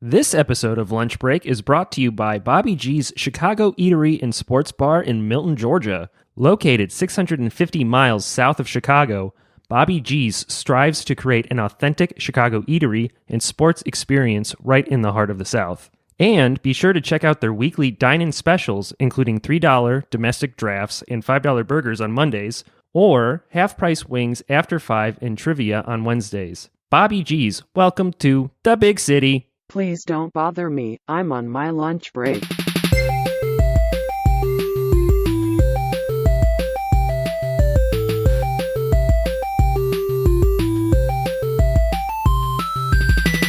This episode of Lunch Break is brought to you by Bobby G's Chicago Eatery and Sports Bar in Milton, Georgia. Located 650 miles south of Chicago, Bobby G's strives to create an authentic Chicago eatery and sports experience right in the heart of the South. And be sure to check out their weekly dine-in specials, including $3 domestic drafts and $5 burgers on Mondays, or half-price wings after 5 and trivia on Wednesdays. Bobby G's, welcome to the big city. Please don't bother me, I'm on my lunch break.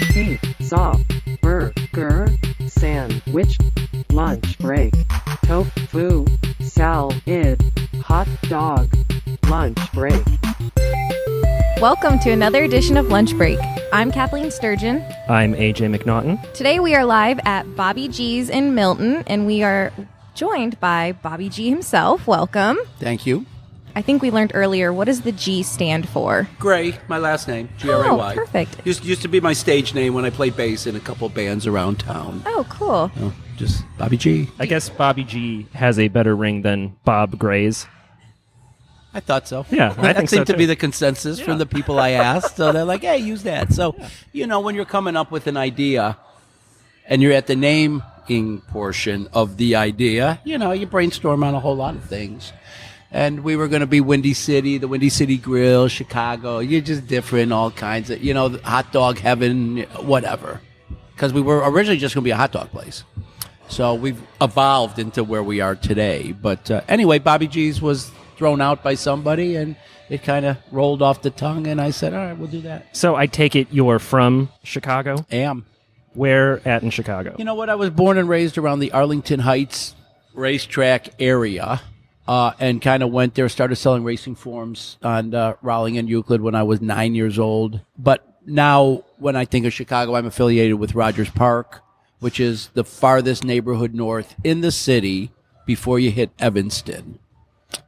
Pizza, burger, sandwich, lunch break, tofu, salad, hot dog, lunch break. Welcome to another edition of Lunch Break. I'm Kathleen Sturgeon. I'm AJ McNaughton. Today we are live at Bobby G's in Milton, and we are joined by Bobby G himself. Welcome. Thank you. I think we learned earlier, what does the G stand for? Gray, my last name, Gray. Oh, perfect. Used to be my stage name when I played bass in a couple bands around town. Oh, cool. Just Bobby G. I guess Bobby G has a better ring than Bob Gray's. I thought so. Yeah, I think that so seemed to too. be the consensus from the people I asked. So they're like, hey, use that. So, when you're coming up with an idea and you're at the naming portion of the idea, you brainstorm on a whole lot of things. And we were going to be Windy City, the Windy City Grill, Chicago. You're just different, all kinds of, hot dog heaven, whatever. Because we were originally just going to be a hot dog place. So we've evolved into where we are today. But anyway, Bobby G's was thrown out by somebody, and it kind of rolled off the tongue, and I said, all right, we'll do that. So I take it you're from Chicago? Am. Where at in Chicago? You know what? I was born and raised around the Arlington Heights racetrack area, and kind of went there, started selling racing forms on Rowling and Euclid when I was 9 years old. But now when I think of Chicago, I'm affiliated with Rogers Park, which is the farthest neighborhood north in the city before you hit Evanston.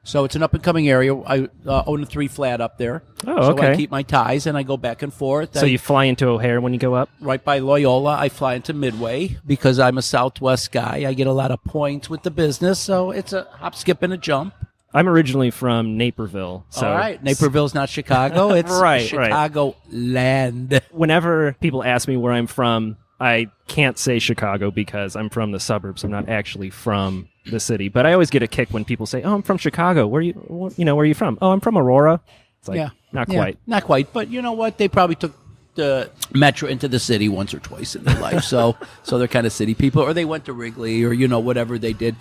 So it's an up-and-coming area. I own a 3-flat up there. Oh, okay. So I keep my ties, and I go back and forth. So you fly into O'Hare when you go up? Right by Loyola. I fly into Midway because I'm a Southwest guy. I get a lot of points with the business, so it's a hop, skip, and a jump. I'm originally from Naperville. So all right. Naperville's not Chicago. It's Chicago land. Whenever people ask me where I'm from, I can't say Chicago because I'm from the suburbs. I'm not actually from the city. But I always get a kick when people say, "Oh, I'm from Chicago. Where are you from?" "Oh, I'm from Aurora." It's like, not quite. Not quite. But you know what? They probably took the metro into the city once or twice in their life. So they're kind of city people, or they went to Wrigley, or whatever they did.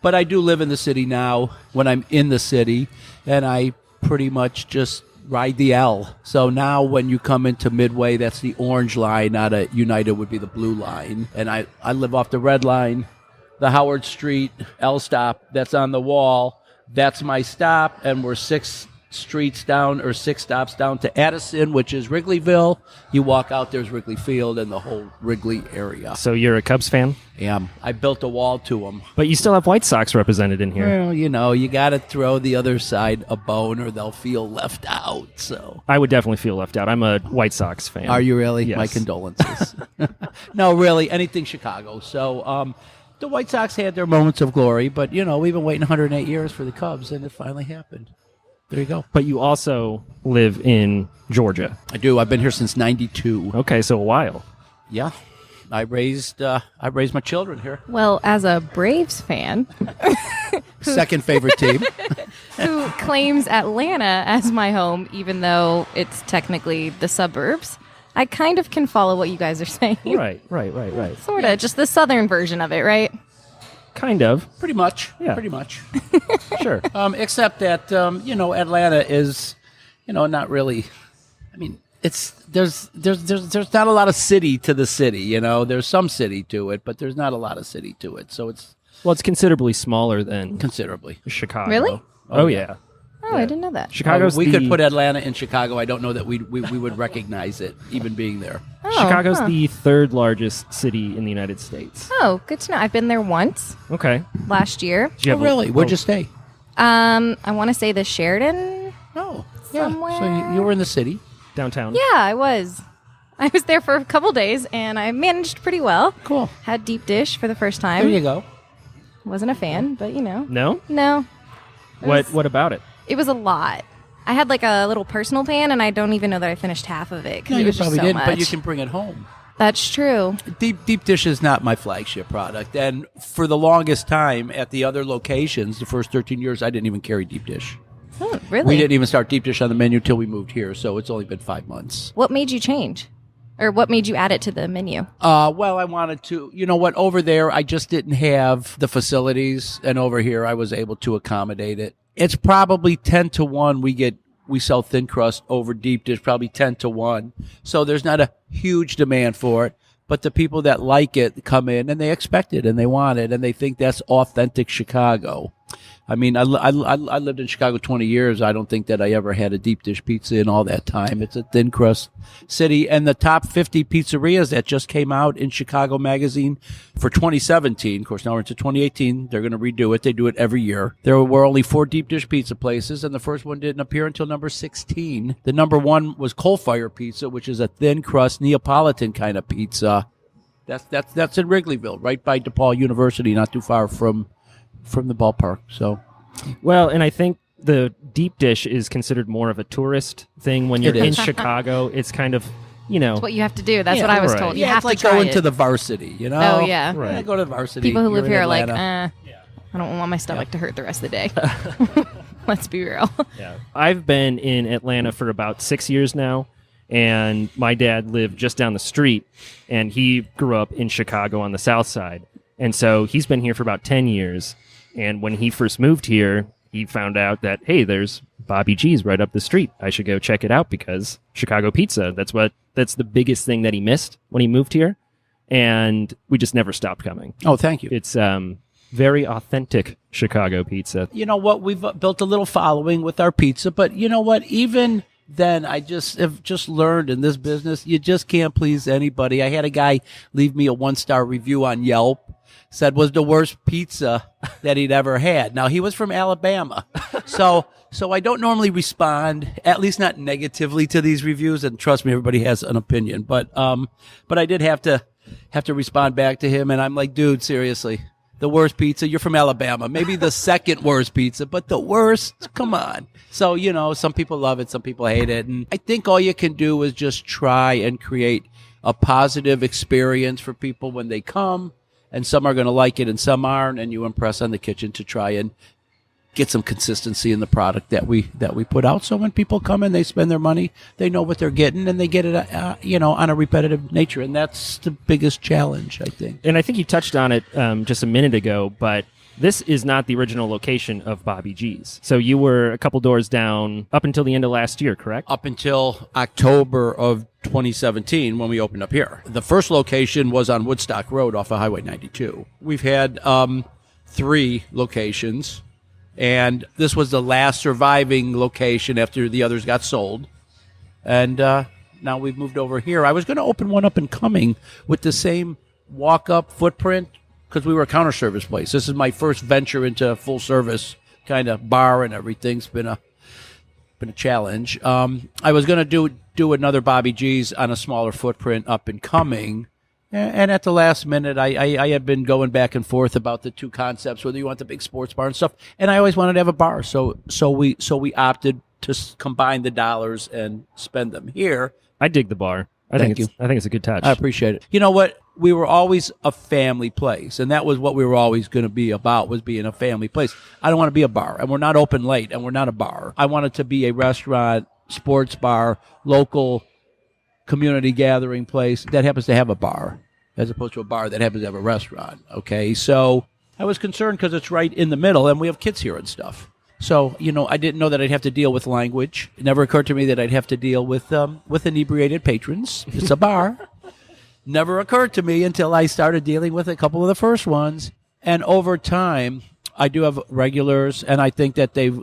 But I do live in the city now when I'm in the city, and I pretty much just ride the L. So now when you come into Midway, that's the orange line, not a United would be the blue line. And I live off the red line, the Howard Street L stop that's on the wall. That's my stop, and we're 6 stops down to Addison, which is Wrigleyville. You walk out, there's Wrigley Field and the whole Wrigley area. So you're a Cubs fan? Yeah, I built a wall to them. But you still have White Sox represented in here. Well, you got to throw the other side a bone or they'll feel left out. So I would definitely feel left out. I'm a White Sox fan. Are you really? Yes. My condolences. No, really, anything Chicago. So the White Sox had their moments of glory, but, we've been waiting 108 years for the Cubs, and it finally happened. There you go. But you also live in Georgia. I do. I've been here since 92. Okay, so a while. Yeah. I raised my children here. Well, as a Braves fan, Second favorite team. who claims Atlanta as my home, even though it's technically the suburbs, I kind of can follow what you guys are saying. Right. Sort of. Just the southern version of it, right? Kind of. Pretty much. Yeah. Pretty much. Sure. Except that, Atlanta is, not really, there's not a lot of city to the city, There's some city to it, but there's not a lot of city to it. So it's considerably smaller than considerably. Chicago. Really? Oh, yeah. Oh, I didn't know that. Chicago's we could put Atlanta in Chicago. I don't know that we would recognize it, even being there. Chicago's the third largest city in the United States. Oh, good to know. I've been there once. Okay. Last year. Did you have Really? Where'd you stay? I want to say the Sheridan. Oh, yeah. Somewhere. So you were in the city. Downtown? Yeah, I was. I was there for a couple days, and I managed pretty well. Cool. Had deep dish for the first time. There you go. Wasn't a fan, but No? No. What about it? It was a lot. I had like a little personal pan, and I don't even know that I finished half of it. 'Cause No, it you was just probably so didn't, much. but you can bring it home. That's true. Deep dish is not my flagship product, and for the longest time at the other locations, the first 13 years, I didn't even carry deep dish. Oh, really? We didn't even start deep dish on the menu till we moved here, so it's only been 5 months. What made you change? Or what made you add it to the menu? Well, I wanted to. You know what? Over there, I just didn't have the facilities, and over here, I was able to accommodate it. It's probably 10 to 1. We sell thin crust over deep dish, probably 10 to 1. So there's not a huge demand for it. But the people that like it come in and they expect it and they want it and they think that's authentic Chicago. I mean, I lived in Chicago 20 years. I don't think that I ever had a deep dish pizza in all that time. It's a thin crust city. And the top 50 pizzerias that just came out in Chicago Magazine for 2017, of course, now we're into 2018. They're going to redo it. They do it every year. There were only 4 deep dish pizza places, and the first one didn't appear until number 16. The number 1 was Coal Fire Pizza, which is a thin crust Neapolitan kind of pizza. That's in Wrigleyville, right by DePaul University, not too far from the ballpark. So, Well, and I think the deep dish is considered more of a tourist thing when you're It in is. Chicago. It's kind of, It's what you have to do. That's Yeah, what I was right. told. You yeah, have it's like to try going it. to the varsity, you know? Oh, yeah. Right. Yeah, go to the varsity. People who You're live in here are like, Atlanta. I don't want my stomach to hurt the rest of the day. Let's be real. Yeah. I've been in Atlanta for about 6 years now, and my dad lived just down the street, and he grew up in Chicago on the south side. And so he's been here for about 10 years. And when he first moved here, he found out that, hey, there's Bobby G's right up the street. I should go check it out because Chicago pizza, that's the biggest thing that he missed when he moved here. And we just never stopped coming. Oh, thank you. It's very authentic Chicago pizza. You know what? We've built a little following with our pizza, but you know what? Even then, I have just learned in this business, you just can't please anybody. I had a guy leave me a 1-star review on Yelp. Said was the worst pizza that he'd ever had. Now, he was from Alabama. So I don't normally respond, at least not negatively, to these reviews. And trust me, everybody has an opinion. But I did have to respond back to him. And I'm like, dude, seriously, the worst pizza? You're from Alabama. Maybe the second worst pizza, but the worst? Come on. So, some people love it. Some people hate it. And I think all you can do is just try and create a positive experience for people when they come. And some are going to like it and some aren't, and you impress on the kitchen to try and get some consistency in the product that we put out. So when people come and they spend their money, they know what they're getting, and they get it, on a repetitive nature. And that's the biggest challenge, I think. And I think you touched on it just a minute ago, but this is not the original location of Bobby G's. So you were a couple doors down up until the end of last year, correct? Up until October of 2017 when we opened up here. The first location was on Woodstock Road off of Highway 92. We've had 3 locations, and this was the last surviving location after the others got sold. And now we've moved over here. I was going to open one up in Cumming with the same walk-up footprint because we were a counter service place. This is my first venture into full service kind of bar and everything. It's been a challenge. I was going to do another Bobby G's on a smaller footprint up and coming, and at the last minute, I had been going back and forth about the 2 concepts, whether you want the big sports bar and stuff, and I always wanted to have a bar, so we opted to combine the dollars and spend them here. I dig the bar. I think it's a good touch. I appreciate it. You know what? We were always a family place, and that was what we were always going to be about, was being a family place. I don't want to be a bar, and we're not open late, and we're not a bar. I wanted to be a restaurant, sports bar, local community gathering place that happens to have a bar, as opposed to a bar that happens to have a restaurant, okay? So I was concerned because it's right in the middle, and we have kids here and stuff. So, I didn't know that I'd have to deal with language. It never occurred to me that I'd have to deal with inebriated patrons. It's a bar. Never occurred to me until I started dealing with a couple of the first ones. And over time, I do have regulars, and I think that they've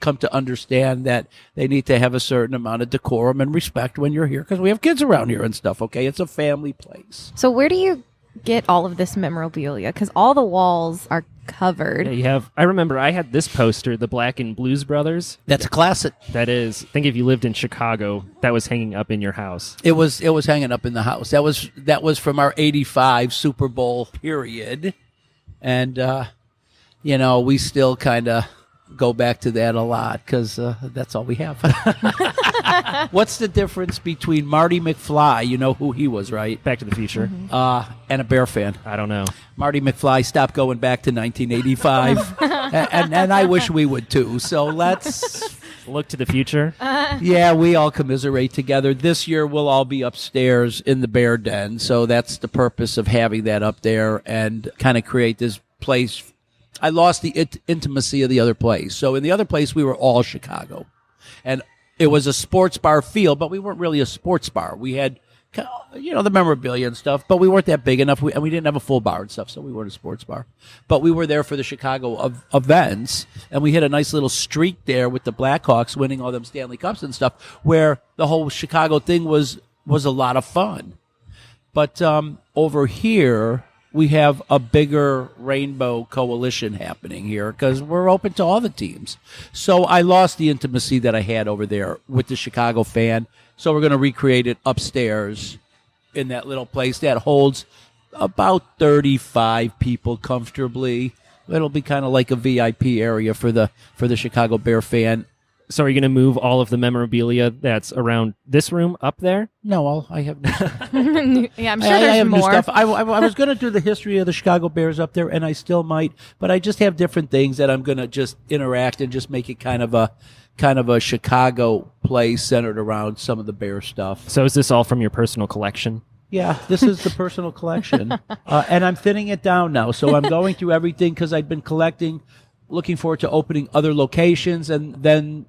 come to understand that they need to have a certain amount of decorum and respect when you're here, because we have kids around here and stuff, okay? It's a family place. So where do you get all of this memorabilia? Because all the walls are covered. Yeah, you have. I remember I had this poster, the Black and Blues Brothers. That's a classic. That is. Think if you lived in Chicago, that was hanging up in your house. It was hanging up in the house. That was from our '85 Super Bowl period, and we still kind of go back to that a lot because that's all we have. What's the difference between Marty McFly, you know who he was, right? Back to the Future. And a Bear fan? I don't know. Marty McFly stopped going back to 1985, and I wish we would too. So let's look to the future. Yeah, we all commiserate together. This year we'll all be upstairs in the Bear Den, so that's the purpose of having that up there and kind of create this place. I lost the intimacy of the other place. So in the other place, we were all Chicago. And it was a sports bar feel, but we weren't really a sports bar. We had, the memorabilia and stuff, but we weren't that big enough. And we didn't have a full bar and stuff, so we weren't a sports bar. But we were there for the Chicago events, and we had a nice little streak there with the Blackhawks winning all them Stanley Cups and stuff, where the whole Chicago thing was a lot of fun. But over here, we have a bigger rainbow coalition happening here because we're open to all the teams. So I lost the intimacy that I had over there with the Chicago fan. So we're going to recreate it upstairs in that little place that holds about 35 people comfortably. It'll be kind of like a VIP area for the Chicago Bear fan. So are you going to move all of the memorabilia that's around this room up there? No, I have new stuff. Yeah, I'm sure I there's have more. new stuff. I was going to do the history of the Chicago Bears up there, and I still might, but I just have different things that I'm going to just interact and just make it kind of a Chicago place centered around some of the Bear stuff. So is this all from your personal collection? Yeah, this is the personal collection, and I'm thinning it down now. So I'm going through everything because I've been collecting, looking forward to opening other locations, and then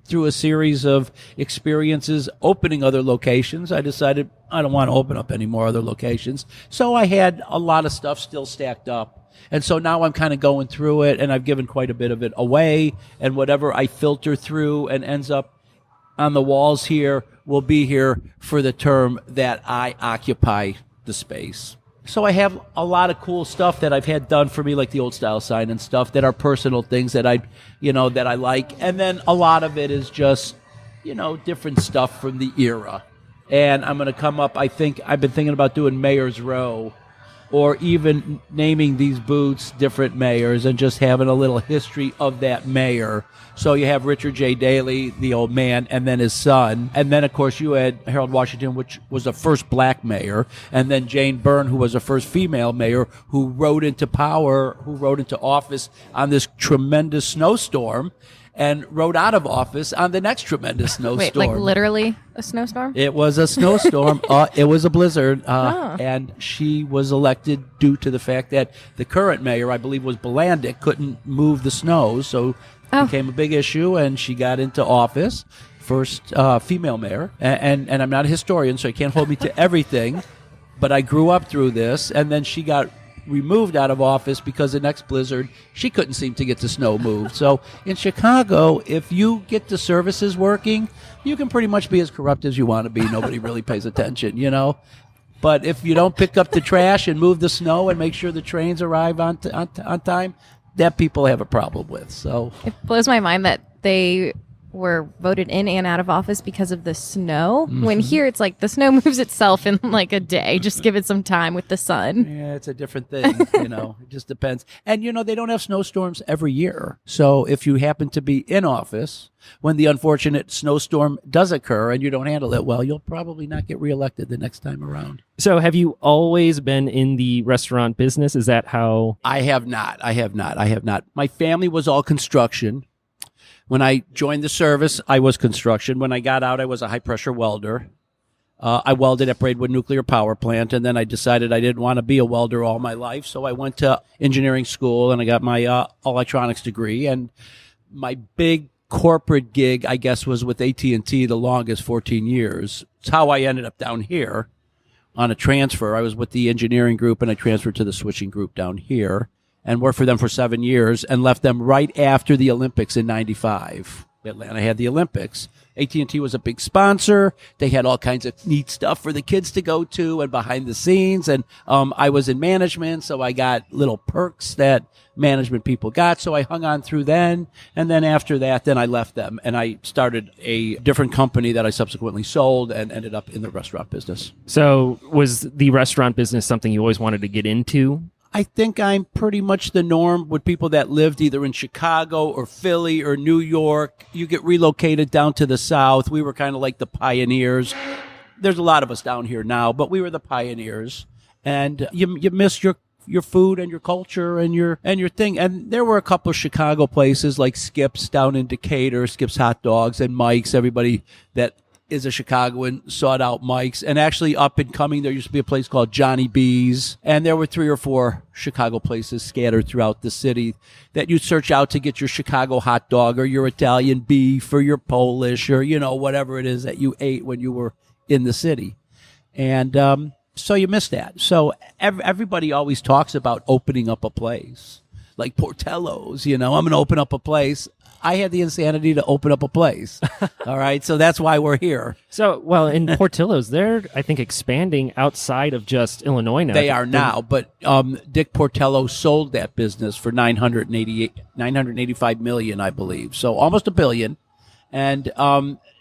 through a series of experiences opening other locations, I decided I don't want to open up any more other locations. So I had a lot of stuff still stacked up. And so now I'm kind of going through it, and I've given quite a bit of it away. And whatever I filter through and ends up on the walls here will be here for the term that I occupy the space. So I have a lot of cool stuff that I've had done for me, like the old style sign and stuff that are personal things that I like. And then a lot of it is just, different stuff from the era. And I'm going to come up, I've been thinking about doing Mayor's Row, or even naming these boots different mayors and just having a little history of that mayor. So you have Richard J. Daley, the old man, and then his son. And then, of course, you had Harold Washington, which was the first black mayor. And then Jane Byrne, who was the first female mayor, who rode into office on this tremendous snowstorm and rode out of office on the next tremendous snowstorm. Wait, like literally a snowstorm? It was a snowstorm. It was a blizzard. And she was elected due to the fact that the current mayor, I believe was Blandick, couldn't move the snow. So it became a big issue, and she got into office. First female mayor. And I'm not a historian, so you can't hold me to everything. But I grew up through this, and then she got removed out of office because the next blizzard, she couldn't seem to get the snow moved. So in Chicago, if you get the services working, you can pretty much be as corrupt as you want to be. Nobody really pays attention, But if you don't pick up the trash and move the snow and make sure the trains arrive on time, that people have a problem with. So it blows my mind that they were voted in and out of office because of the snow. Mm-hmm. When here it's like the snow moves itself in like a day. Just give it some time with the sun. Yeah, it's a different thing, It just depends. And, they don't have snowstorms every year. So if you happen to be in office when the unfortunate snowstorm does occur and you don't handle it well, you'll probably not get reelected the next time around. So have you always been in the restaurant business? Is that how? I have not. My family was all construction. When I joined the service, I was construction. When I got out, I was a high-pressure welder. I welded at Braidwood Nuclear Power Plant, and then I decided I didn't want to be a welder all my life, so I went to engineering school, and I got my electronics degree. And my big corporate gig, I guess, was with AT&T the longest, 14 years. It's how I ended up down here on a transfer. I was with the engineering group, and I transferred to the switching group down here and worked for them for 7 years and left them right after the Olympics in 95. Atlanta had the Olympics. AT&T was a big sponsor. They had all kinds of neat stuff for the kids to go to and behind the scenes. And I was in management, so I got little perks that management people got. So I hung on through then. And then after that, then I left them. And I started a different company that I subsequently sold and ended up in the restaurant business. So was the restaurant business something you always wanted to get into? I think I'm pretty much the norm with people that lived either in Chicago or Philly or New York. You get relocated down to the South. We were kind of like the pioneers. There's a lot of us down here now, but we were the pioneers. And you miss your food and your culture and your thing. And there were a couple of Chicago places like Skip's down in Decatur, Skip's Hot Dogs, and Mike's. Everybody that is a Chicagoan sought out Mike's. And actually up and coming, there used to be a place called Johnny B's. And there were 3 or 4 Chicago places scattered throughout the city that you'd search out to get your Chicago hot dog or your Italian beef or your Polish or, whatever it is that you ate when you were in the city. And so you miss that. So everybody always talks about opening up a place. Like Portillo's, I'm going to open up a place. I had the insanity to open up a place. All right. So that's why we're here. So, well, in Portillo's, they're, I think, expanding outside of just Illinois now. They are now, but Dick Portillo sold that business for $985 million, I believe. So almost $1 billion. And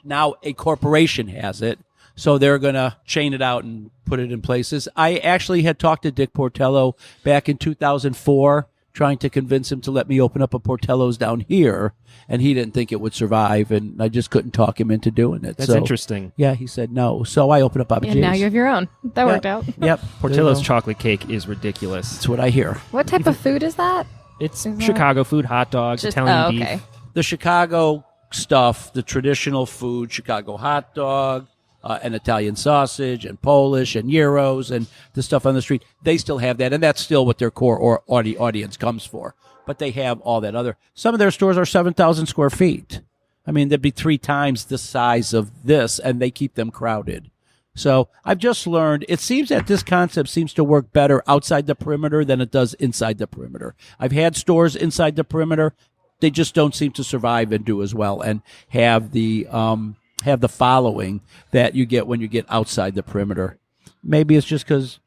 now a corporation has it. So they're going to chain it out and put it in places. I actually had talked to Dick Portillo back in 2004, trying to convince him to let me open up a Portillo's down here, and he didn't think it would survive, and I just couldn't talk him into doing it. That's interesting. Yeah, he said no. So I opened up Bobby G's. And now you have your own. That worked out. Yep. Portillo's chocolate cake is ridiculous. That's what I hear. What type of food is that? It's Chicago food, hot dogs, Italian beef. Okay. The Chicago stuff, the traditional food, Chicago hot dog, and Italian sausage and Polish and gyros and the stuff on the street. They still have that, and that's still what their core audience comes for. But they have all that other. Some of their stores are 7,000 square feet. I mean, there'd be 3 times the size of this, and they keep them crowded. So I've just learned, it seems that this concept seems to work better outside the perimeter than it does inside the perimeter. I've had stores inside the perimeter. They just don't seem to survive and do as well and have the following that you get when you get outside the perimeter. Maybe it's just because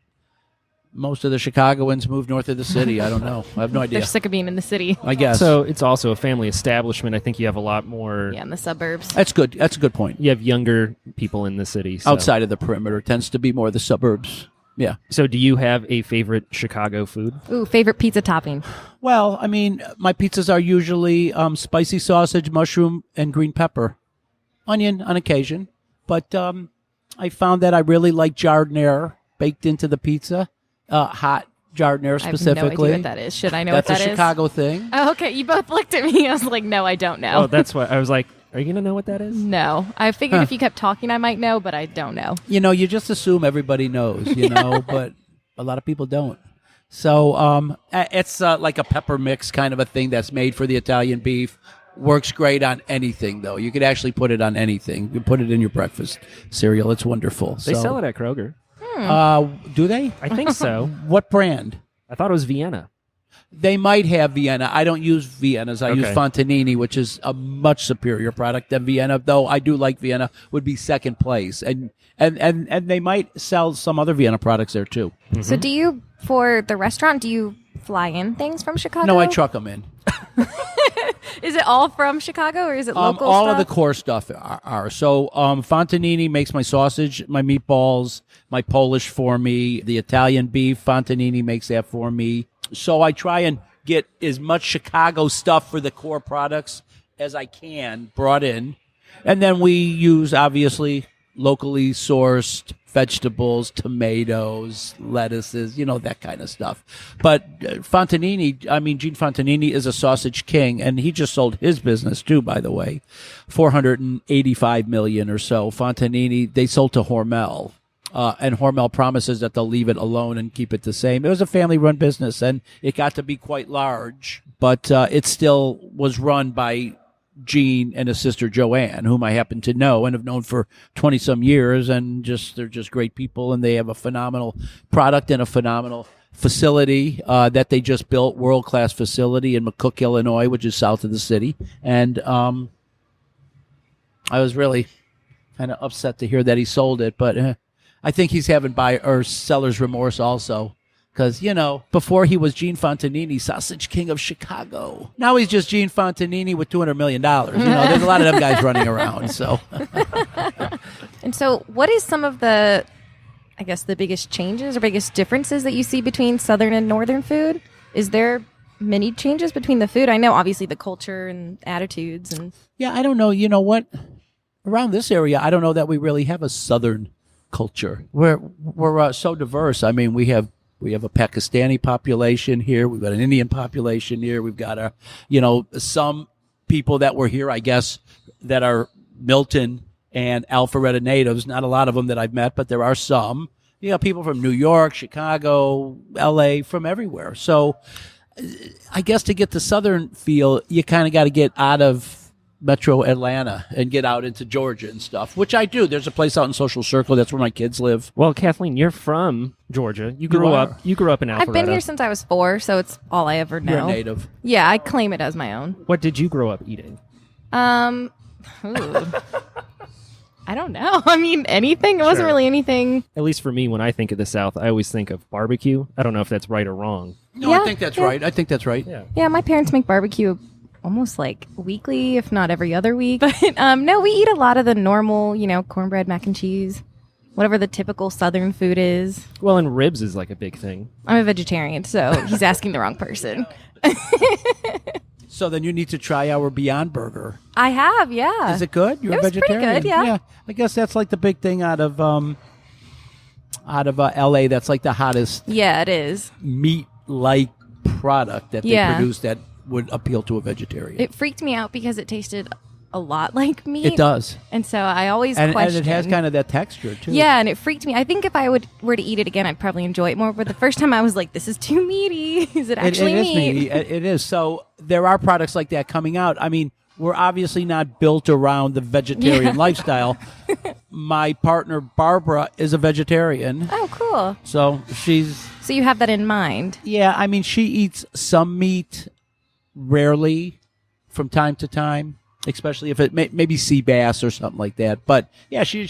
most of the Chicagoans moved north of the city. I don't know. I have no idea. They're sick of being in the city. I guess. So it's also a family establishment. I think you have a lot more. Yeah, in the suburbs. That's good. That's a good point. You have younger people in the city. So. Outside of the perimeter tends to be more the suburbs. Yeah. So do you have a favorite Chicago food? Ooh, favorite pizza topping? Well, I mean, my pizzas are usually spicy sausage, mushroom, and green pepper. Onion on occasion. But I found that I really like giardiniera baked into the pizza. Hot giardiniera specifically. I have no idea what that is. Should I know what that is? That's a Chicago thing. Oh, okay. You both looked at me. I was like, no, I don't know. Oh, that's what I was like. Are you going to know what that is? No. I figured if you kept talking, I might know, but I don't know. You just assume everybody knows, but a lot of people don't. So it's like a pepper mix kind of a thing that's made for the Italian beef. Works great on anything, though. You could actually put it on anything. You put it in your breakfast cereal. It's wonderful. They sell it at Kroger. Do they? I think so. What brand? I thought it was Vienna. They might have Vienna. I don't use Viennas. I use Fontanini, which is a much superior product than Vienna, though I do like Vienna, would be second place. And they might sell some other Vienna products there, too. Mm-hmm. So do you, for the restaurant, do you fly in things from Chicago? No, I truck them in. Is it all from Chicago or is it local all stuff? of the core stuff are. So Fontanini makes my sausage, my meatballs, my Polish for me. The Italian beef, Fontanini makes that for me. So I try and get as much Chicago stuff for the core products as I can brought in. And then we use, obviously, locally sourced vegetables, tomatoes, lettuces, that kind of stuff. But Gene Fontanini is a sausage king, and he just sold his business too, by the way, $485 million or so. Fontanini, they sold to Hormel. And Hormel promises that they'll leave it alone and keep it the same. It was a family-run business, and it got to be quite large, but it still was run by Gene and his sister Joanne, whom I happen to know and have known for 20-some years, and they're just great people, and they have a phenomenal product and a phenomenal facility that they just built, world-class facility in McCook, Illinois, which is south of the city, and I was really kind of upset to hear that he sold it, but I think he's having seller's remorse also. Because, before he was Gene Fontanini, Sausage King of Chicago. Now he's just Gene Fontanini with $200 million. There's a lot of them guys running around. So, And so what is some of the biggest changes or biggest differences that you see between Southern and Northern food? Is there many changes between the food? I know, obviously, the culture and attitudes. Yeah, I don't know. You know what? Around this area, I don't know that we really have a Southern culture. We're so diverse. I mean, we have a Pakistani population here. We've got an Indian population here. We've got some people that were here, I guess, that are Milton and Alpharetta natives. Not a lot of them that I've met, but there are some. People from New York, Chicago, L.A., from everywhere. So I guess to get the Southern feel, you kind of got to get out of Metro Atlanta and get out into Georgia and stuff, which I do. There's a place out in Social Circle. That's where my kids live. Well, Kathleen, you're from Georgia. You grew up in Alpharetta. I've been here since I was 4, so it's all I ever know. You're a native. Yeah, I claim it as my own. What did you grow up eating? I don't know. I mean, anything. It wasn't really anything. At least for me, when I think of the South, I always think of barbecue. I don't know if that's right or wrong. No, yeah, I think that's right. I think that's right. Yeah, my parents make barbecue almost like weekly, if not every other week. But no, we eat a lot of the normal, cornbread, mac and cheese, whatever the typical Southern food is. Well, and ribs is like a big thing. I'm a vegetarian, so he's asking the wrong person. So then you need to try our Beyond Burger. I have, yeah. Is it good? You're a vegetarian. Pretty good, yeah. Yeah, I guess that's like the big thing out of L.A. That's like the hottest. Yeah, it is. Meat-like product that they produce that would appeal to a vegetarian. It freaked me out because it tasted a lot like meat. It does. And so I always questioned. questioned. And it has kind of that texture, too. Yeah, and it freaked me. I think if I were to eat it again, I'd probably enjoy it more. But the first time I was like, this is too meaty. Is it actually it meat? It is meaty. It is. So there are products like that coming out. I mean, we're obviously not built around the vegetarian lifestyle. My partner, Barbara, is a vegetarian. Oh, cool. So So you have that in mind. Yeah, I mean, she eats some meat rarely from time to time, especially if it maybe sea bass or something like that. But yeah, she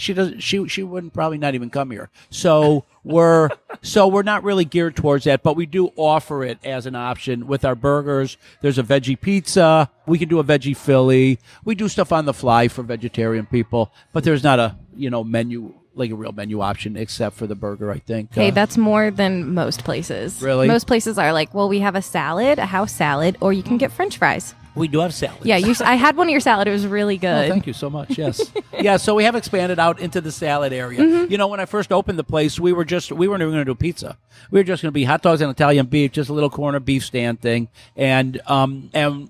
wouldn't probably not even come here. So we're not really geared towards that, but we do offer it as an option with our burgers. There's a veggie pizza. We can do a veggie Philly. We do stuff on the fly for vegetarian people, but there's not a menu, like a real menu option, except for the burger, I think. Hey, that's more than most places. Really? Most places are like, well, we have a salad, a house salad, or you can get French fries. We do have salads. Yeah, I had one of your salad. It was really good. Oh, thank you so much. Yes. Yeah, so we have expanded out into the salad area. Mm-hmm. When I first opened the place, we weren't even going to do pizza. We were just going to be hot dogs and Italian beef, just a little corner beef stand thing. And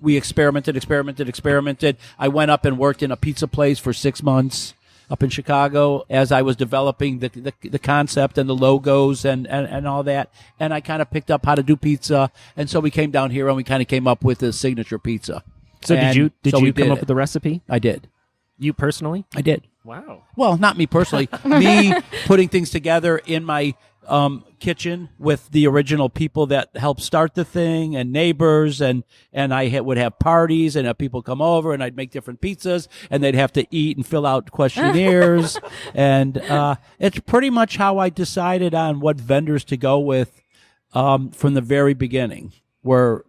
we experimented. I went up and worked in a pizza place for 6 months up in Chicago as I was developing the concept and the logos and all that. And I kind of picked up how to do pizza. And so we came down here and we kind of came up with the signature pizza. So did you come up with the recipe? I did. You personally? I did. Wow. Well, not me personally. Me putting things together in my kitchen with the original people that helped start the thing and neighbors, and I would have parties and have people come over and I'd make different pizzas and they'd have to eat and fill out questionnaires. And it's pretty much how I decided on what vendors to go with from the very beginning. Were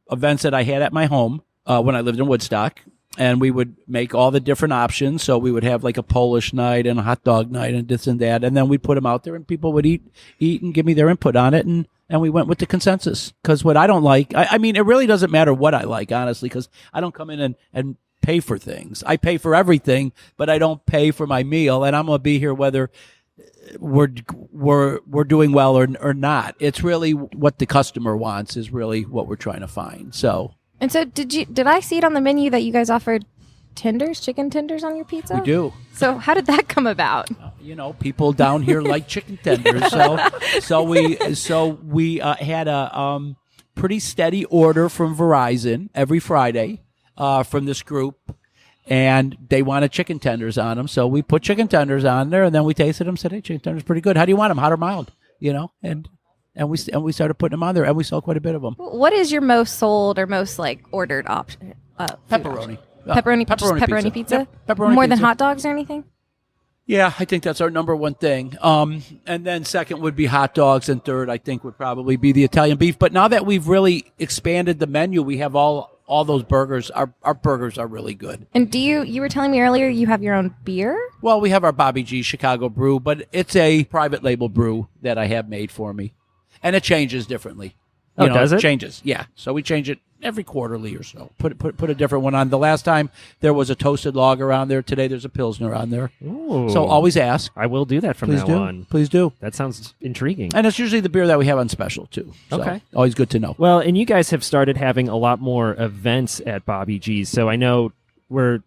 events that I had at my home when I lived in Woodstock. And we would make all the different options. So we would have like a Polish night and a hot dog night and this and that. And then we'd put them out there and people would eat and give me their input on it. And we went with the consensus. Because what I don't like, I mean, it really doesn't matter what I like, honestly, because I don't come in and pay for things. I pay for everything, but I don't pay for my meal. And I'm going to be here whether we're doing well or not. It's really what the customer wants is really what we're trying to find. So. And so did I see it on the menu that you guys offered chicken tenders on your pizza? We do. So how did that come about? People down here like chicken tenders. So we had a pretty steady order from Verizon every Friday from this group, and they wanted chicken tenders on them. So we put chicken tenders on there, and then we tasted them. Said, "Hey, chicken tenders pretty good. How do you want them? Hot or mild?" And we started putting them on there, and we sold quite a bit of them. What is your most sold or most ordered option? Pepperoni. Pepperoni pizza. pizza? Yep, pepperoni More than pizza. hot dogs or anything? Yeah, I think that's our number one thing. And then second would be hot dogs, and third, I think, would probably be the Italian beef. But now that we've really expanded the menu, we have all those burgers. Our burgers are really good. And you were telling me earlier you have your own beer? Well, we have our Bobby G Chicago brew, but it's a private label brew that I have made for me. And it changes differently. Oh, does it? Changes, yeah. So we change it every quarterly or so. Put a different one on. The last time there was a toasted lager on there. Today there's a Pilsner on there. Ooh. So always ask. I will do that from Please now do. on. Please do. That sounds intriguing. And it's usually the beer that we have on special, too. So Okay. always good to know. Well, and you guys have started having a lot more events at Bobby G's. So I know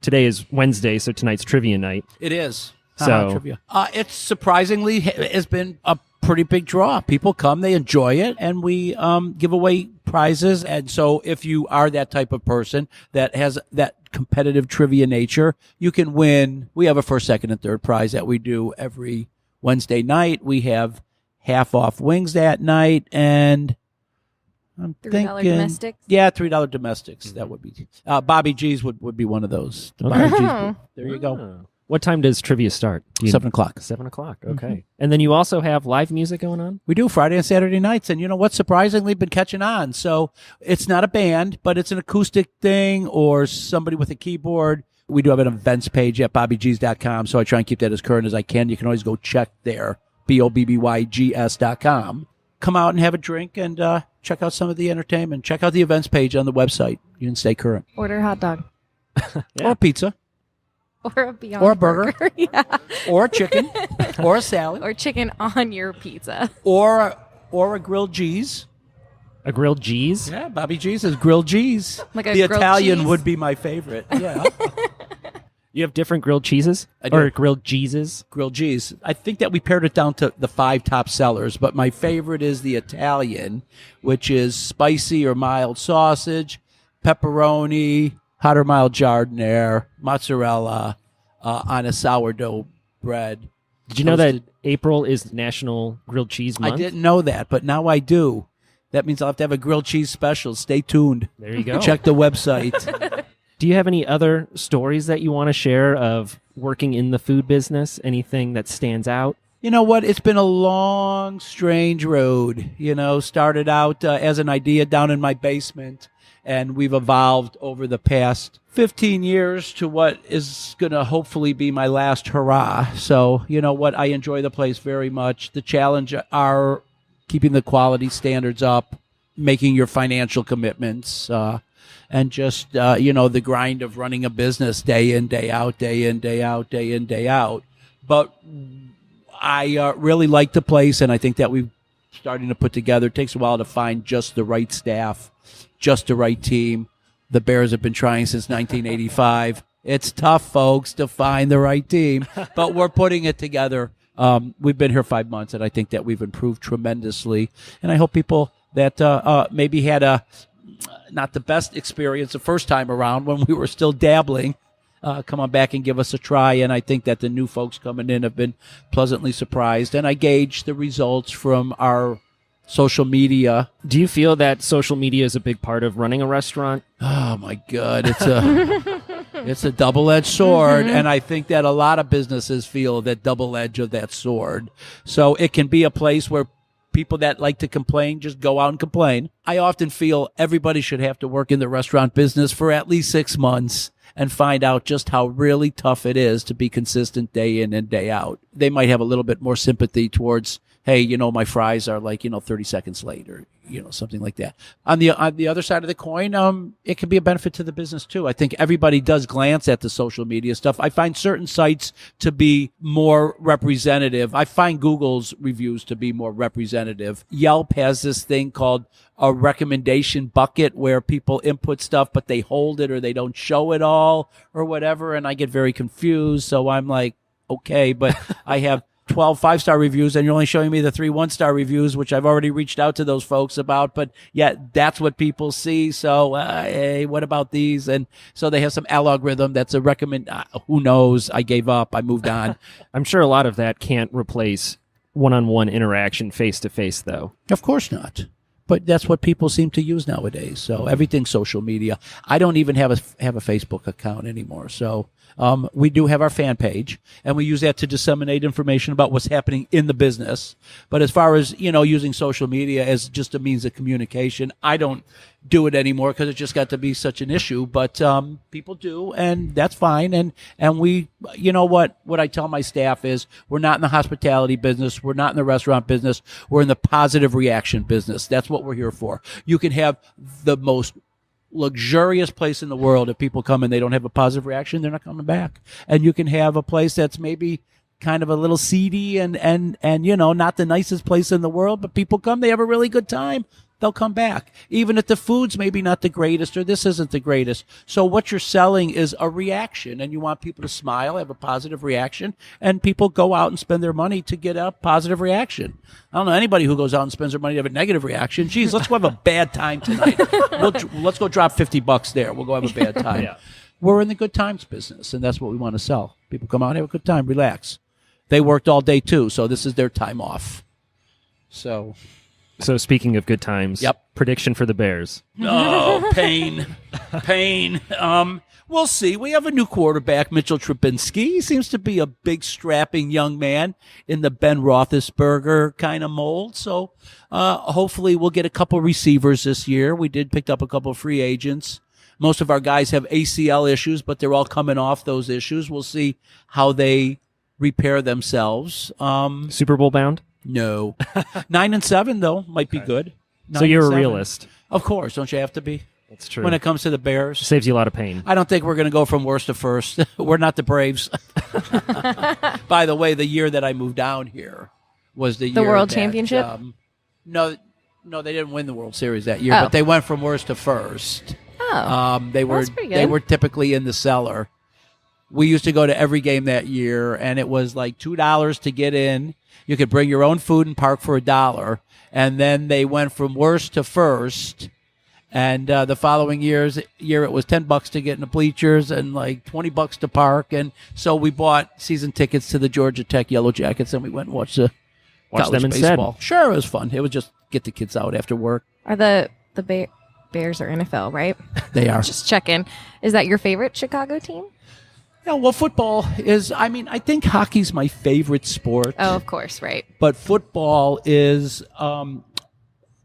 today is Wednesday, so tonight's trivia night. It is. So- Trivia. It's surprisingly has been a pretty big draw. People come, they enjoy it, and we give away prizes. And so if you are that type of person that has that competitive trivia nature, you can win. We have a first, second, and third prize that we do every Wednesday night. We have half off wings that night, and I'm $3 thinking, domestics? Yeah, $3 domestics. That would be Bobby G's would be one of those. The Bobby G's. There you go. Oh. What time does trivia start? 7 o'clock. 7 o'clock. Okay. And then you also have live music going on? We do Friday and Saturday nights, and you know what? Surprisingly, been catching on. So it's not a band, but it's an acoustic thing or somebody with a keyboard. We do have an events page at BobbyG's.com, so I try and keep that as current as I can. You can always go check there, BOBBYGS.com. Come out and have a drink and check out some of the entertainment. Check out the events page on the website. You can stay current. Order a hot dog. Yeah. Or pizza. Or a Beyond Or a burger. yeah. Or a chicken. Or a salad. Or chicken on your pizza. Or a grilled cheese. A grilled G's? Yeah, Bobby G's is grilled cheese. Like a the grilled Italian cheese? would be my favorite. Yeah. You have different grilled cheeses? I do. Or grilled cheeses? Grilled cheese. I think that we pared it down to the 5 top sellers, but my favorite is the Italian, which is spicy or mild sausage, pepperoni, hot or mild giardiniera, mozzarella on a sourdough bread. Did you know that Toasted. April is National Grilled Cheese Month? I didn't know that, but now I do. That means I'll have to have a grilled cheese special. Stay tuned. There you go. Check the website. Do you have any other stories that you want to share of working in the food business? Anything that stands out? You know what? It's been a long, strange road. Started out as an idea down in my basement, and we've evolved over the past 15 years to what is going to hopefully be my last hurrah. So, you know what? I enjoy the place very much. The challenge are keeping the quality standards up, making your financial commitments, and just, the grind of running a business day in, day out, day in, day out, day in, day out. But I really like the place, and I think that we're starting to put together. It takes a while to find just the right staff, just the right team. The Bears have been trying since 1985. It's tough, folks, to find the right team, but we're putting it together. We've been here 5 months, and I think that we've improved tremendously. And I hope people that maybe had not the best experience the first time around when we were still dabbling, come on back and give us a try. And I think that the new folks coming in have been pleasantly surprised. And I gauge the results from our social media. Do you feel that social media is a big part of running a restaurant? Oh my God, it's a double-edged sword, and I think that a lot of businesses feel that double edge of that sword. So it can be a place where people that like to complain just go out and complain. I often feel everybody should have to work in the restaurant business for at least 6 months and find out just how really tough it is to be consistent day in and day out. They might have a little bit more sympathy towards, hey, my fries are 30 seconds late, or, something like that. On the other side of the coin, it can be a benefit to the business too. I think everybody does glance at the social media stuff. I find certain sites to be more representative. I find Google's reviews to be more representative. Yelp has this thing called a recommendation bucket where people input stuff, but they hold it or they don't show it all or whatever. And I get very confused. So I'm like, okay, but I have 12 5-star reviews, and you're only showing me the 3 1-star reviews, which I've already reached out to those folks about. But yeah, that's what people see. So, hey, what about these? And so they have some algorithm that's a recommend. Who knows? I gave up. I moved on. I'm sure a lot of that can't replace one-on-one interaction face-to-face, though. Of course not. But that's what people seem to use nowadays. So everything's social media. I don't even have a Facebook account anymore. So we do have our fan page, and we use that to disseminate information about what's happening in the business. But as far as, using social media as just a means of communication, I don't do it anymore because it just got to be such an issue. But people do, and that's fine. And we, what I tell my staff is we're not in the hospitality business. We're not in the restaurant business. We're in the positive reaction business. That's what we're here for. You can have the most luxurious place in the world. If people come and they don't have a positive reaction, they're not coming back. And you can have a place that's maybe kind of a little seedy and not the nicest place in the world, but people come, they have a really good time, they'll come back. Even if the food's maybe not the greatest or this isn't the greatest. So what you're selling is a reaction, and you want people to smile, have a positive reaction, and people go out and spend their money to get a positive reaction. I don't know anybody who goes out and spends their money to have a negative reaction. Geez, let's go have a bad time tonight. Let's go drop $50 there. We'll go have a bad time. Yeah. We're in the good times business, and that's what we want to sell. People come out, have a good time, relax. They worked all day too, so this is their time off. So speaking of good times, yep. Prediction for the Bears. Oh, pain. We'll see. We have a new quarterback, Mitchell Trubisky. He seems to be a big, strapping young man in the Ben Roethlisberger kind of mold. So hopefully we'll get a couple receivers this year. We did pick up a couple free agents. Most of our guys have ACL issues, but they're all coming off those issues. We'll see how they repair themselves. Super Bowl bound? No. 9-7 though might be good. So you're a realist. Of course, don't you have to be? That's true. When it comes to the Bears, saves you a lot of pain. I don't think we're going to go from worst to first. We're not the Braves. By the way, the year that I moved down here was the year World that, Championship. No, they didn't win the World Series that year, but they went from worst to first. Oh, they were typically in the cellar. We used to go to every game that year, and it was like $2 to get in. You could bring your own food and park for $1. And then they went from worst to first. And the following year it was $10 to get in the bleachers and like $20 to park. And so we bought season tickets to the Georgia Tech Yellow Jackets, and we went and watched college them baseball. instead. Sure, it was fun. It was just get the kids out after work. Are the Bears are NFL, right? They are. Just checking. Is that your favorite Chicago team? Yeah, well, football is, I think hockey's my favorite sport. Oh, of course, right. But football is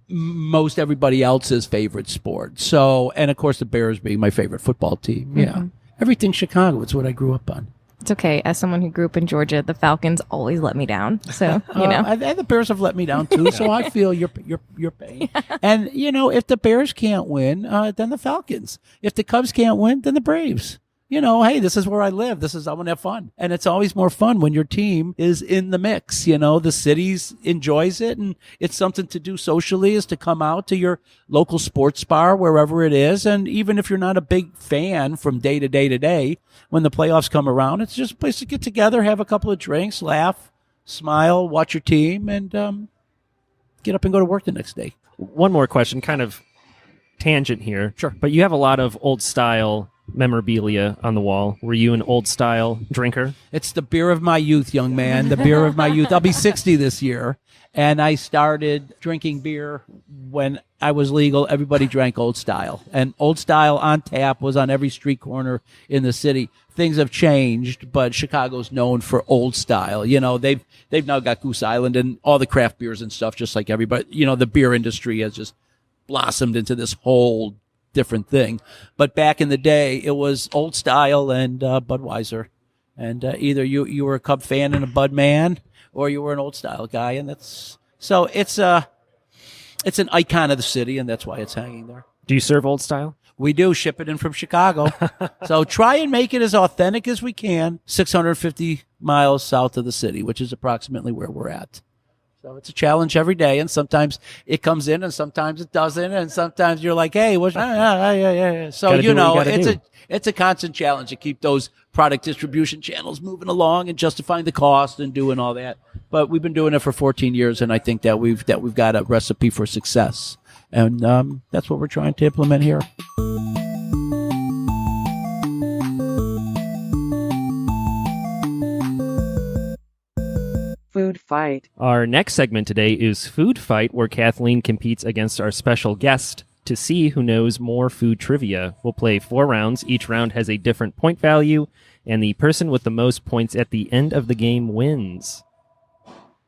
most everybody else's favorite sport. So, and of course the Bears being my favorite football team. Mm-hmm. Yeah. Everything Chicago, it's what I grew up on. It's okay. As someone who grew up in Georgia, the Falcons always let me down. So, and the Bears have let me down too. So I feel your pain. And, if the Bears can't win, then the Falcons. If the Cubs can't win, then the Braves. Hey, this is where I live. I want to have fun. And it's always more fun when your team is in the mix. The city enjoys it, and it's something to do socially, is to come out to your local sports bar, wherever it is. And even if you're not a big fan from day to day to day, when the playoffs come around, it's just a place to get together, have a couple of drinks, laugh, smile, watch your team, and get up and go to work the next day. One more question, kind of tangent here. Sure. But you have a lot of old style memorabilia on the wall. Were you an old style drinker? It's the beer of my youth, young man. The beer of my youth. I'll be 60 this year. And I started drinking beer when I was legal. Everybody drank Old Style. And Old Style on tap was on every street corner in the city. Things have changed, but Chicago's known for Old Style. They've now got Goose Island and all the craft beers and stuff, just like everybody. The beer industry has just blossomed into this whole different thing. But back in the day, it was Old Style and Budweiser. And either you were a Cub fan and a Bud man, or you were an Old Style guy. And it's an icon of the city, and that's why it's hanging there. Do you serve Old Style? We do. Ship it in from Chicago. So try and make it as authentic as we can, 650 miles south of the city, which is approximately where we're at. So it's a challenge every day, and sometimes it comes in, and sometimes it doesn't, and sometimes you're like, "Hey, what's?" So it's a constant challenge to keep those product distribution channels moving along and justifying the cost and doing all that. But we've been doing it for 14 years, and I think that we've got a recipe for success, and that's what we're trying to implement here. Food fight. Our next segment today is Food Fight, where Kathleen competes against our special guest to see who knows more food trivia. We'll play 4 rounds. Each round has a different point value, and the person with the most points at the end of the game wins.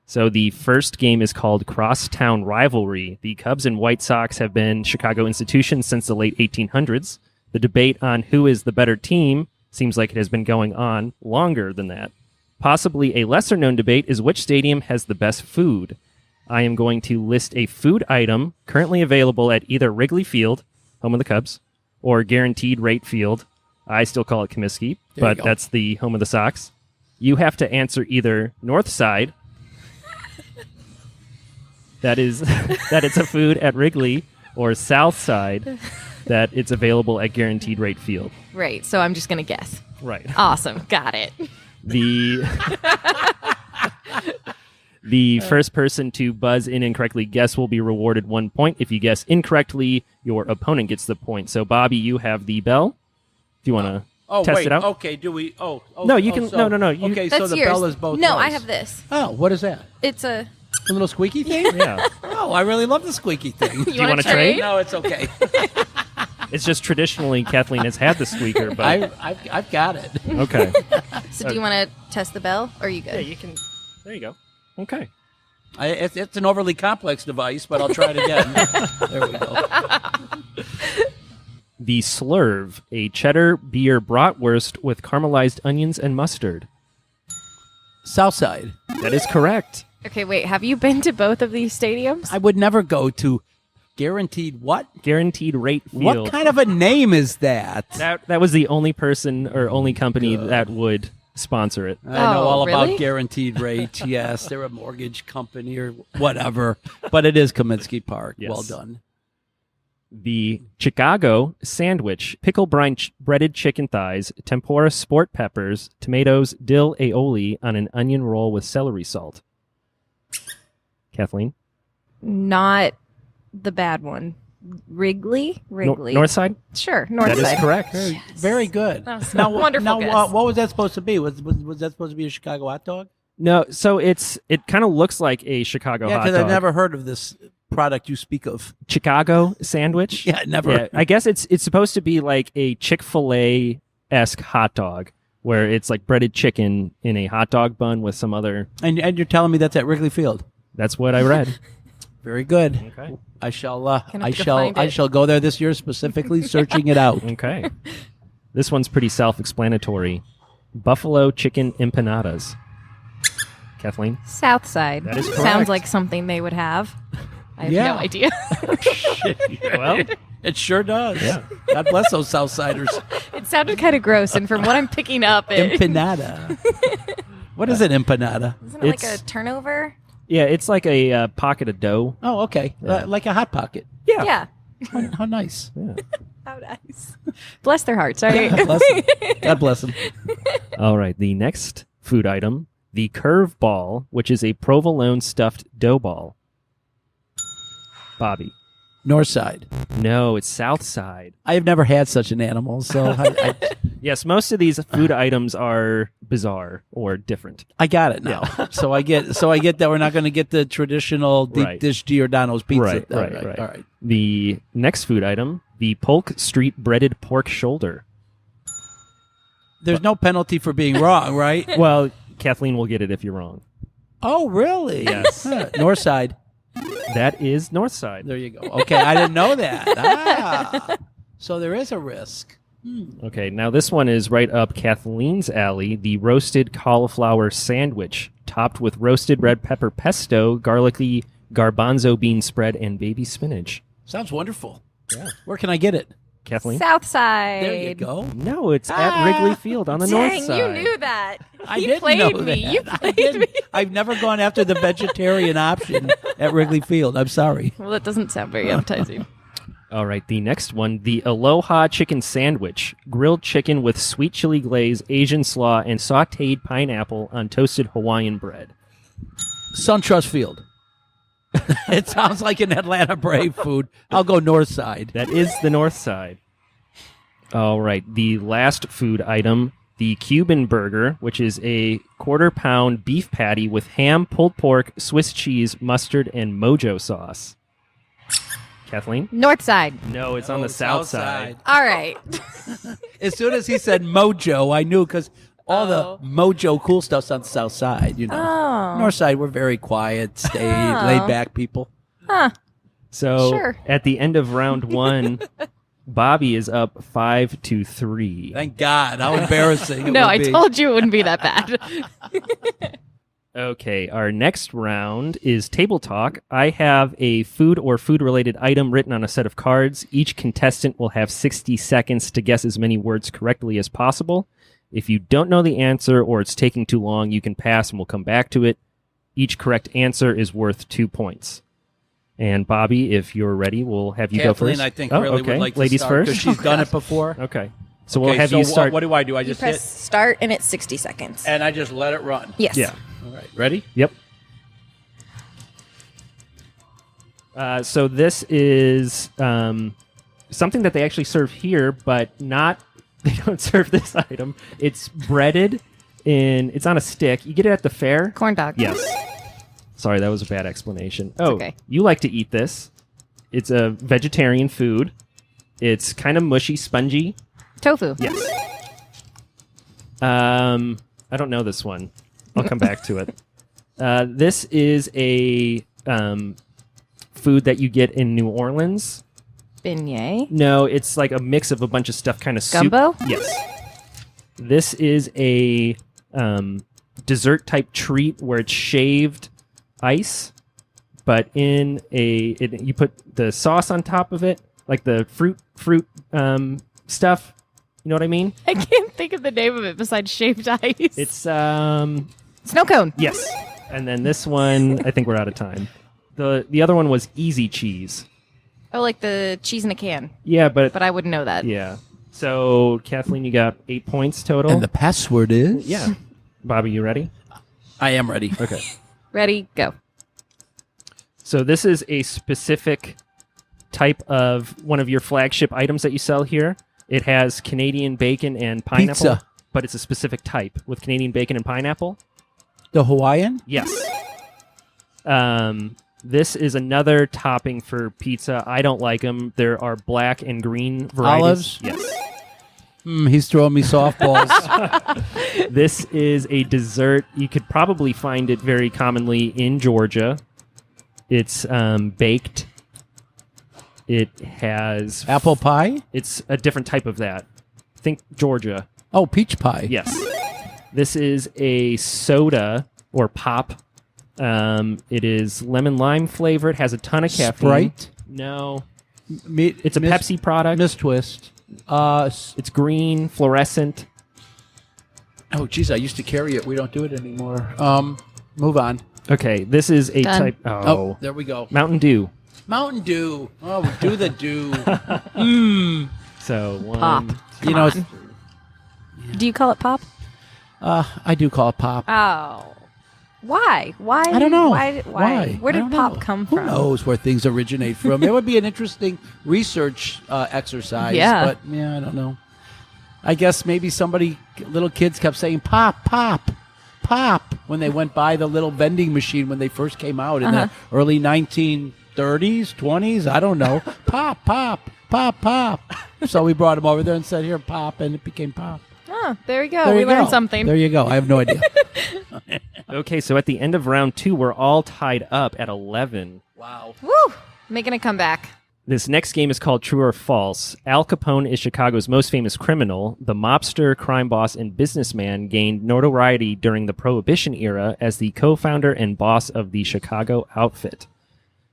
So the first game is called Crosstown Rivalry. The Cubs and White Sox have been Chicago institutions since the late 1800s. The debate on who is the better team seems like it has been going on longer than that. Possibly a lesser-known debate is which stadium has the best food. I am going to list a food item currently available at either Wrigley Field, home of the Cubs, or Guaranteed Rate Field. I still call it Comiskey, but that's the home of the Sox. You have to answer either North Side, that it's a food at Wrigley, or South Side, that it's available at Guaranteed Rate Field. Right. So I'm just going to guess. Right. Awesome. Got it. The first person to buzz in and correctly guess will be rewarded 1 point. If you guess incorrectly, your opponent gets the point. So, Bobby, you have the bell. Do you want to test it out? Okay, do we? No, you can. No. Okay, so That's the yours. bell is both No, ways. I have this. Oh, what is that? It's a... A little squeaky thing? Yeah. Oh, I really love the squeaky thing. You wanna trade? No, it's okay. It's just traditionally Kathleen has had the squeaker, but I've got it. okay. So do you want to test the bell, or are you good? Yeah, you can. There you go. Okay. It's an overly complex device, but I'll try it again. There we go. The Slurve, a cheddar beer bratwurst with caramelized onions and mustard. Southside. That is correct. Okay, wait. Have you been to both of these stadiums? I would never go to Guaranteed what? Guaranteed Rate Field. What kind of a name is that? That was the only person or only company that would sponsor it. I know all really? about Guaranteed Rate. Yes, they're a mortgage company or whatever, but it is Comiskey Park. Yes. Well done. The Chicago sandwich, pickle brine breaded chicken thighs, tempura sport peppers, tomatoes, dill aioli on an onion roll with celery salt. Kathleen? Not the bad one. Wrigley? Wrigley. North side? Sure, North That side. is correct. Very good. That was a wonderful guess. What was that supposed to be? Was that supposed to be a Chicago hot dog? No, so it kind of looks like a Chicago Yeah, hot because dog. I've never heard of this product you speak of. Chicago sandwich? Yeah, never. Yeah, I guess it's supposed to be like a Chick-fil-A-esque hot dog, where it's like breaded chicken in a hot dog bun with some other... And you're telling me that's at Wrigley Field? That's what I read. Very good. Okay. I shall find I it. shall go there this year specifically searching it out. Okay. This one's pretty self-explanatory. Buffalo chicken empanadas. Kathleen? South side. That is correct. Sounds like something they would have. I have Yeah. no idea. Well, It sure does. Yeah. God bless those Southsiders. It sounded kind of gross, and from what I'm picking up, Empanada. What is an empanada? isn't it like It's- a turnover? yeah, it's like a pocket of dough. Oh, okay. Like a Hot Pocket. Yeah. How nice. Yeah. How nice. Bless their hearts. All right. God bless them. God bless them. All right, the next food item, the curve ball, which is a provolone stuffed dough ball. Bobby. North side. No, it's south side. I have never had such an animal, so Yes, most of these food items are bizarre or different. I got it now. So I get that we're not going to get the traditional deep Right. dish Giordano's pizza. Right. All right. The next food item, the Polk Street breaded pork shoulder. There's no penalty for being wrong, right? Well, Kathleen will get it if you're wrong. Oh, really? Yes. North side. That is north side. There you go. Okay, I didn't know that. So there is a risk. Okay, now this one is right up Kathleen's alley, the roasted cauliflower sandwich, topped with roasted red pepper pesto, garlicky garbanzo bean spread, and baby spinach. Sounds wonderful. Yeah. Where can I get it? Kathleen? South side. There you go. No, it's at Wrigley Field on the north Dang, side. you knew that. I You didn't played know me. that. You I played didn't. me. I've never gone after the vegetarian option at Wrigley Field. I'm sorry. Well, that doesn't sound very appetizing. All right, the next one, the Aloha chicken sandwich, grilled chicken with sweet chili glaze, Asian slaw, and sautéed pineapple on toasted Hawaiian bread. SunTrust Field. It sounds like an Atlanta Brave food. I'll go north side. That is the north side. All right, the last food item, the Cuban burger, which is a quarter-pound beef patty with ham, pulled pork, Swiss cheese, mustard, and mojo sauce. Kathleen? North side. No, it's on the south side. All right. As soon as he said mojo, I knew because all the mojo cool stuff's on the south side, you know. Oh. North side, we're very quiet, laid back people. Huh. So Sure. at the end of round 1, Bobby is up 5-3. Thank God. How embarrassing. it No, would I be. told you it wouldn't be that bad. Okay, our next round is table talk. I have a food or food-related item written on a set of cards. Each contestant will have 60 seconds to guess as many words correctly as possible. If you don't know the answer or it's taking too long, you can pass and we'll come back to it. Each correct answer is worth 2 points. And Bobby, if you're ready, we'll have you Kathleen, go first. I think, really okay. would like to Ladies start first? because she's done it before. Okay. So we'll have so you start. What do? I You just press hit start and it's 60 seconds. and I just let it run. Yes. Yeah. All right. Ready? Yep. So this is something that they actually serve here, but not. They don't serve this item. It's breaded it's on a stick. You get it at the fair. Corn dog. Yes. Sorry, that was a bad explanation. Oh, okay. You like to eat this. It's a vegetarian food. It's kind of mushy, spongy. Tofu. Yes. I don't know this one. I'll come back to it. This is a food that you get in New Orleans. Beignet. No, it's like a mix of a bunch of stuff, kind of soup. Gumbo? Yes. This is a dessert type treat where it's shaved ice, but you put the sauce on top of it, like the fruit stuff. You know what I mean? I can't think of the name of it besides shaved ice. It's snow cone. yes. And then this one, I think we're out of time. The other one was easy cheese. Oh, like the cheese in a can. Yeah, but But I wouldn't know that. yeah. So Kathleen, you got 8 points total. And the password is? Yeah. Bobby, you ready? I am ready. Okay. Ready? Go. So this is a specific type of one of your flagship items that you sell here. It has Canadian bacon and pineapple, Pizza. but it's a specific type with Canadian bacon and pineapple. The Hawaiian? Yes. This is another topping for pizza. I don't like them. There are black and green varieties. Olives? Yes. He's throwing me softballs. This is a dessert. You could probably find it very commonly in Georgia. It's baked. It has Apple pie? It's a different type of that. Think Georgia. Oh, peach pie. Yes. This is a soda or pop. It is lemon lime flavored. Has a ton of caffeine. Sprite? No. It's a Pepsi product. Miss Twist. It's green, fluorescent. Oh, geez, I used to carry it. We don't do it anymore. Move on. Okay, this is a Done. type. Oh, there we go. Mountain Dew. Mountain Dew. Oh, do the dew. So one. Pop. You know, it's, Do you call it pop? I do call it pop. Oh. Why? Why? I don't know. Why? Where I did don't pop know. come Who from? knows where things originate from? It would be an interesting research exercise. Yeah. But, yeah, I don't know. I guess maybe little kids kept saying pop, pop, pop when they went by the little vending machine when they first came out in the early 1930s, 20s. I don't know. Pop, pop, pop, pop. So we brought them over there and said, here, pop, and it became pop. Oh, there we go. There We you learned go. something. There you go. I have no idea. Okay, so at the end of round 2, we're all tied up at 11. Wow. Woo! Making a comeback. This next game is called True or False. Al Capone is Chicago's most famous criminal. The mobster, crime boss, and businessman gained notoriety during the Prohibition era as the co-founder and boss of the Chicago outfit.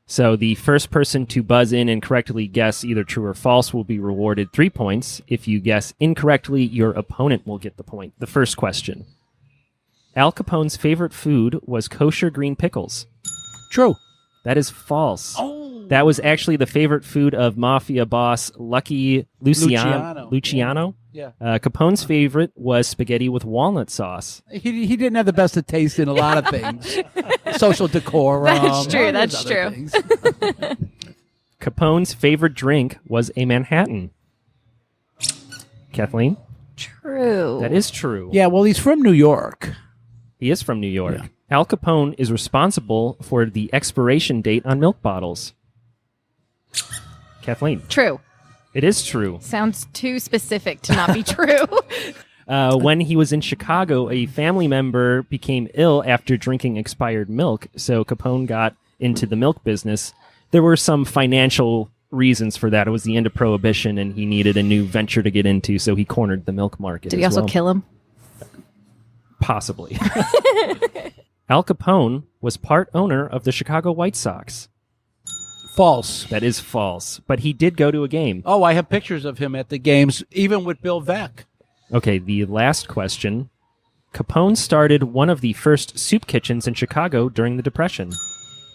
So the first person to buzz in and correctly guess either true or false will be rewarded 3 points. If you guess incorrectly, your opponent will get the point. The first question. Al Capone's favorite food was kosher green pickles. True. That is false. Oh. That was actually the favorite food of mafia boss Lucky Luciano. Yeah. Capone's favorite was spaghetti with walnut sauce. He didn't have the best of taste in a lot of things. Social decorum. That's true, all those that's other true. things. Capone's favorite drink was a Manhattan. Kathleen? True. That is true. Yeah, well, he's from New York. He is from New York. Yeah. Al Capone is responsible for the expiration date on milk bottles. Kathleen. True. It is true. Sounds too specific to not be true. When he was in Chicago, a family member became ill after drinking expired milk, so Capone got into the milk business. There were some financial reasons for that. It was the end of Prohibition, and he needed a new venture to get into, so he cornered the milk market. Did he also kill him? Possibly. Al Capone was part owner of the Chicago White Sox. False. That is false, but he did go to a game. Oh, I have pictures of him at the games, even with Bill Veeck. Okay, the last question. Capone started one of the first soup kitchens in Chicago during the Depression.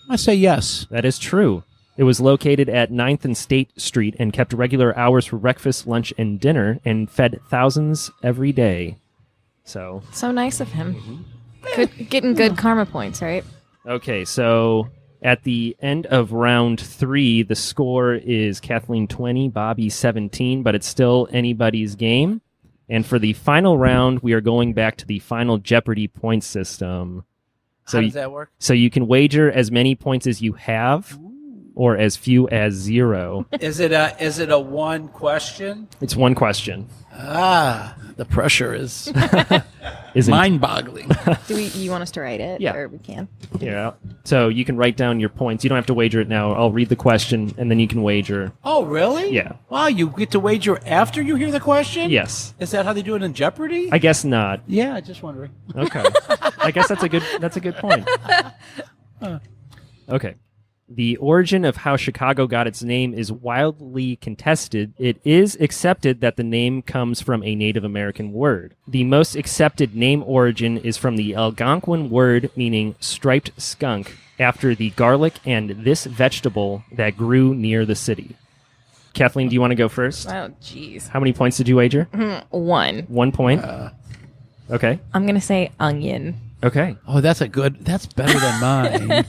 I say yes. That is true. It was located at 9th and State Street and kept regular hours for breakfast, lunch, and dinner and fed thousands every day. So nice of him. Getting good karma points, right? okay, so at the end of round 3, the score is Kathleen 20, Bobby 17, but it's still anybody's game. And for the final round, we are going back to the final Jeopardy point system. So How does that work? So you can wager as many points as you have, or as few as 0. Is it a one question? It's one question. The pressure is Isn't mind-boggling. You want us to write it? Yeah. Or we can. Yeah. So you can write down your points. You don't have to wager it now. I'll read the question, and then you can wager. Oh, really? Yeah. Wow, you get to wager after you hear the question? Yes. Is that how they do it in Jeopardy? I guess not. Yeah, just wondering. Okay. I guess that's a good point. Okay. The origin of how Chicago got its name is wildly contested. It is accepted that the name comes from a Native American word. The most accepted name origin is from the Algonquin word meaning striped skunk, after the garlic and this vegetable that grew near the city. Kathleen, do you want to go first? Oh, jeez. How many points did you wager? 1. 1 point. Okay. I'm going to say onion. Okay. Oh, that's better than mine.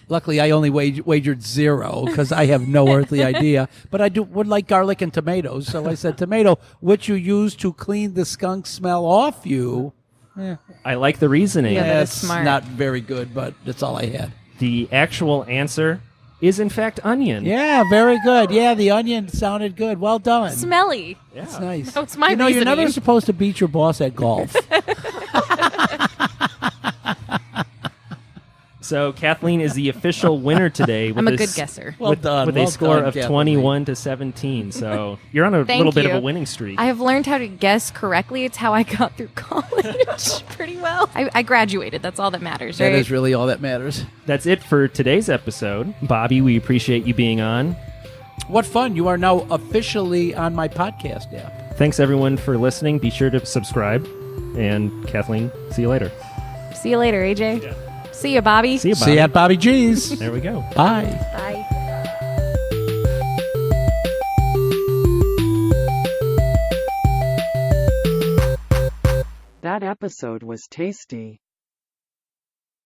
Luckily, I only wagered 0 because I have no earthly idea. But I would like garlic and tomatoes, so I said tomato, which you use to clean the skunk smell off you. I like the reasoning. Yeah, that is That's smart. not very good, but that's all I had. The actual answer is, in fact, onion. Yeah, very good. Yeah, the onion sounded good. Well done. Smelly. Yeah. That's nice. That was my you're reasoning. never supposed to beat your boss at golf. So Kathleen is the official winner today. With I'm a a good s- guesser. Well with, done. with Well a score done, of Kathleen. 21 to 17. So you're on a Thank little bit of you. a winning streak. I have learned how to guess correctly. It's how I got through college pretty well. I graduated. That's all that matters, That right? is really all that matters. That's it for today's episode. Bobby, we appreciate you being on. What fun. You are now officially on my podcast app. Thanks, everyone, for listening. Be sure to subscribe. And Kathleen, see you later. See you later, AJ. Yeah. See you, Bobby. See you, Bobby. See you at Bobby G's. There we go. Bye. Bye. That episode was tasty.